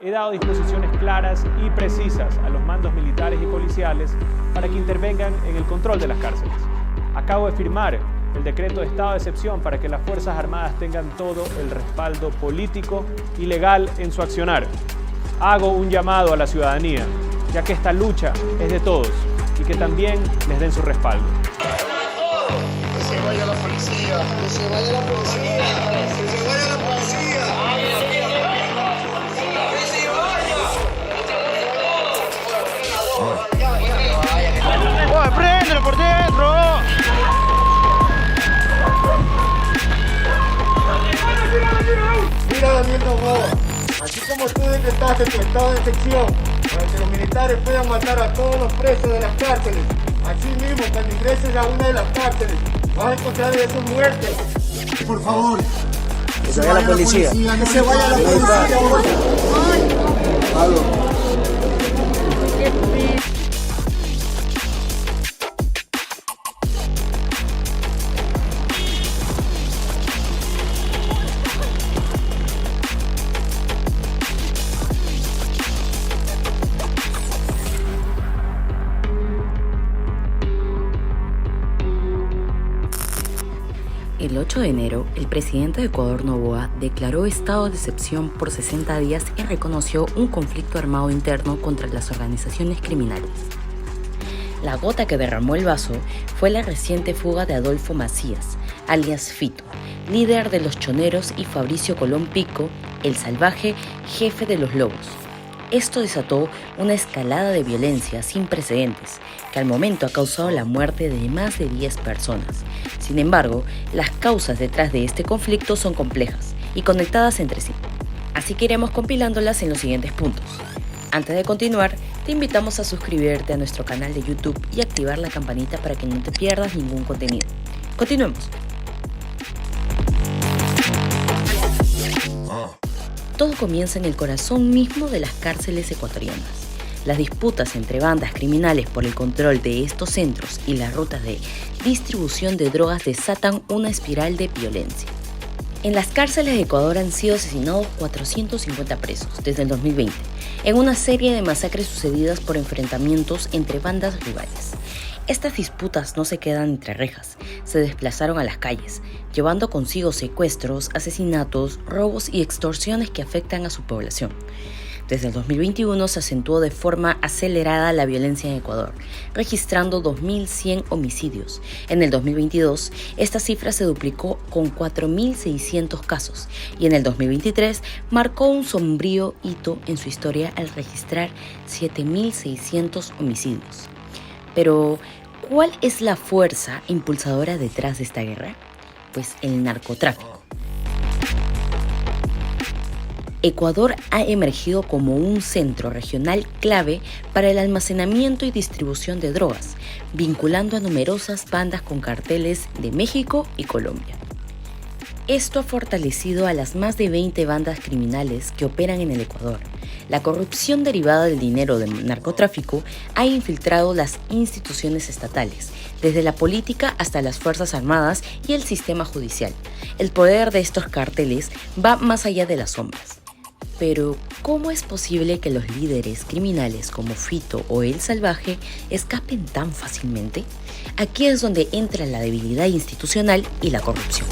he dado disposiciones claras y precisas a los mandos militares y policiales para que intervengan en el control de las cárceles. Acabo de firmar el decreto de estado de excepción para que las Fuerzas Armadas tengan todo el respaldo político y legal en su accionar. Hago un llamado a la ciudadanía, ya que esta lucha es de todos y que también les den su respaldo. Que se vaya la policía, que se vaya la policía, que se vaya la policía. Que se vaya. ¡Oye, préndelo por dentro! Mira, Daniel Novoa, así como tú decretaste tu estado de excepción para que los militares puedan matar a todos los presos de las cárceles, así mismo, cuando ingreses a una de las cárceles, vas a encontrar de sus muertes. Por favor, que se vaya la policía. Que se vaya la policía. Pablo. El 8 de enero, el presidente de Ecuador, Noboa, declaró estado de excepción por 60 días y reconoció un conflicto armado interno contra las organizaciones criminales. La gota que derramó el vaso fue la reciente fuga de Adolfo Macías, alias Fito, líder de los Choneros, y Fabricio Colón Pico, el salvaje jefe de los Lobos. Esto desató una escalada de violencia sin precedentes, que al momento ha causado la muerte de más de 10 personas. Sin embargo, las causas detrás de este conflicto son complejas y conectadas entre sí. Así que iremos compilándolas en los siguientes puntos. Antes de continuar, te invitamos a suscribirte a nuestro canal de YouTube y activar la campanita para que no te pierdas ningún contenido. Continuemos. Todo comienza en el corazón mismo de las cárceles ecuatorianas. Las disputas entre bandas criminales por el control de estos centros y las rutas de distribución de drogas desatan una espiral de violencia. En las cárceles de Ecuador han sido asesinados 450 presos desde el 2020, en una serie de masacres sucedidas por enfrentamientos entre bandas rivales. Estas disputas no se quedan entre rejas, se desplazaron a las calles, llevando consigo secuestros, asesinatos, robos y extorsiones que afectan a su población. Desde el 2021 se acentuó de forma acelerada la violencia en Ecuador, registrando 2.100 homicidios. En el 2022, esta cifra se duplicó con 4.600 casos y en el 2023 marcó un sombrío hito en su historia al registrar 7.600 homicidios. Pero, ¿cuál es la fuerza impulsadora detrás de esta guerra? Pues el narcotráfico. Ecuador ha emergido como un centro regional clave para el almacenamiento y distribución de drogas, vinculando a numerosas bandas con carteles de México y Colombia. Esto ha fortalecido a las más de 20 bandas criminales que operan en el Ecuador. La corrupción derivada del dinero del narcotráfico ha infiltrado las instituciones estatales, desde la política hasta las Fuerzas Armadas y el sistema judicial. El poder de estos carteles va más allá de las sombras. Pero, ¿cómo es posible que los líderes criminales como Fito o El Salvaje escapen tan fácilmente? Aquí es donde entra la debilidad institucional y la corrupción.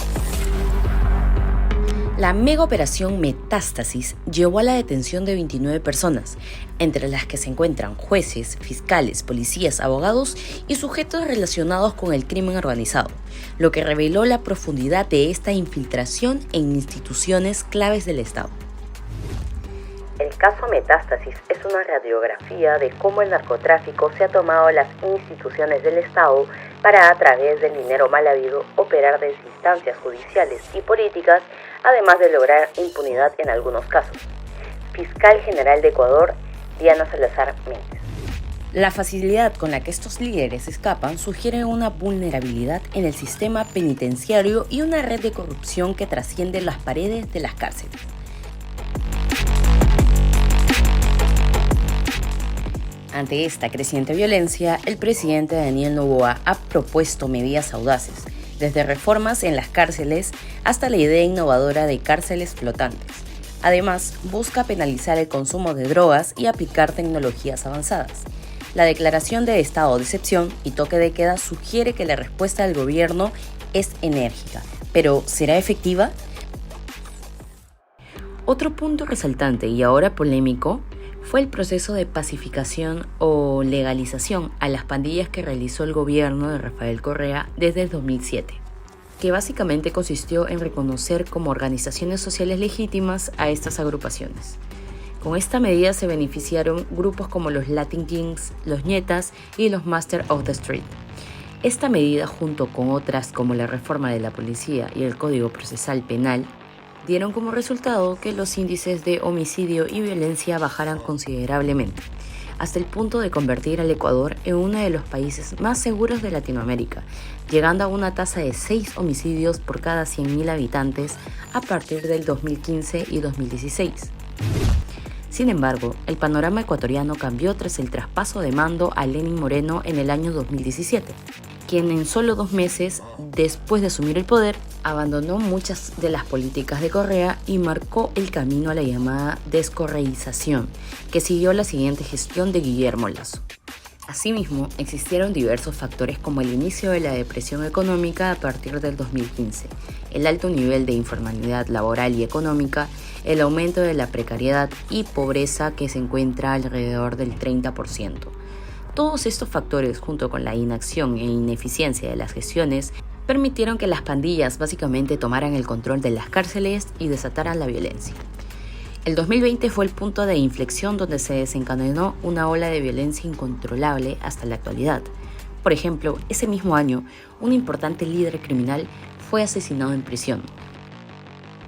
La mega operación Metástasis llevó a la detención de 29 personas, entre las que se encuentran jueces, fiscales, policías, abogados y sujetos relacionados con el crimen organizado, lo que reveló la profundidad de esta infiltración en instituciones claves del Estado. El caso Metástasis es una radiografía de cómo el narcotráfico se ha tomado las instituciones del Estado para, a través del dinero mal habido, operar desde instancias judiciales y políticas, además de lograr impunidad en algunos casos. Fiscal General de Ecuador, Diana Salazar Méndez. La facilidad con la que estos líderes escapan sugiere una vulnerabilidad en el sistema penitenciario y una red de corrupción que trasciende las paredes de las cárceles. Ante esta creciente violencia, el presidente Daniel Noboa ha propuesto medidas audaces, desde reformas en las cárceles hasta la idea innovadora de cárceles flotantes. Además, busca penalizar el consumo de drogas y aplicar tecnologías avanzadas. La declaración de estado de excepción y toque de queda sugiere que la respuesta del gobierno es enérgica, pero ¿será efectiva? Otro punto resaltante y ahora polémico fue el proceso de pacificación o legalización a las pandillas que realizó el gobierno de Rafael Correa desde el 2007, que básicamente consistió en reconocer como organizaciones sociales legítimas a estas agrupaciones. Con esta medida se beneficiaron grupos como los Latin Kings, los Ñetas y los Master of the Street. Esta medida, junto con otras como la reforma de la policía y el Código Procesal Penal, dieron como resultado que los índices de homicidio y violencia bajaran considerablemente, hasta el punto de convertir al Ecuador en uno de los países más seguros de Latinoamérica, llegando a una tasa de 6 homicidios por cada 100.000 habitantes a partir del 2015 y 2016. Sin embargo, el panorama ecuatoriano cambió tras el traspaso de mando a Lenín Moreno en el año 2017, quien en solo 2 meses después de asumir el poder abandonó muchas de las políticas de Correa y marcó el camino a la llamada descorreización, que siguió la siguiente gestión de Guillermo Lasso. Asimismo, existieron diversos factores como el inicio de la depresión económica a partir del 2015, el alto nivel de informalidad laboral y económica, el aumento de la precariedad y pobreza que se encuentra alrededor del 30%. Todos estos factores, junto con la inacción e ineficiencia de las gestiones, permitieron que las pandillas básicamente tomaran el control de las cárceles y desataran la violencia. El 2020 fue el punto de inflexión donde se desencadenó una ola de violencia incontrolable hasta la actualidad. Por ejemplo, ese mismo año, un importante líder criminal fue asesinado en prisión.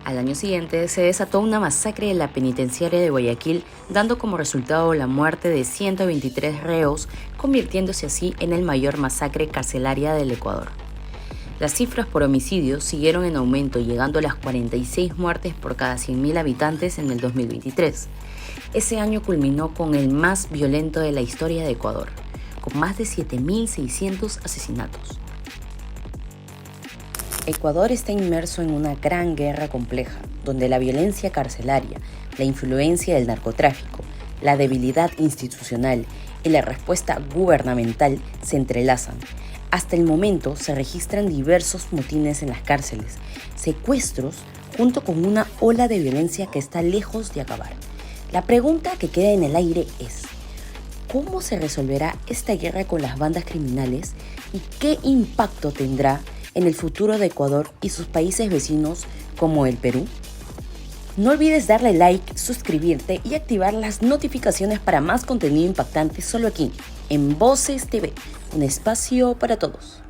Al año siguiente se desató una masacre en la penitenciaria de Guayaquil, dando como resultado la muerte de 123 reos, convirtiéndose así en el mayor masacre carcelaria del Ecuador. Las cifras por homicidio siguieron en aumento, llegando a las 46 muertes por cada 100.000 habitantes en el 2023. Ese año culminó con el más violento de la historia de Ecuador, con más de 7.600 asesinatos. Ecuador está inmerso en una gran guerra compleja, donde la violencia carcelaria, la influencia del narcotráfico, la debilidad institucional y la respuesta gubernamental se entrelazan. Hasta el momento se registran diversos motines en las cárceles, secuestros, junto con una ola de violencia que está lejos de acabar. La pregunta que queda en el aire es: ¿cómo se resolverá esta guerra con las bandas criminales y qué impacto tendrá en el futuro de Ecuador y sus países vecinos como el Perú? No olvides darle like, suscribirte y activar las notificaciones para más contenido impactante solo aquí, en Voces TV, un espacio para todos.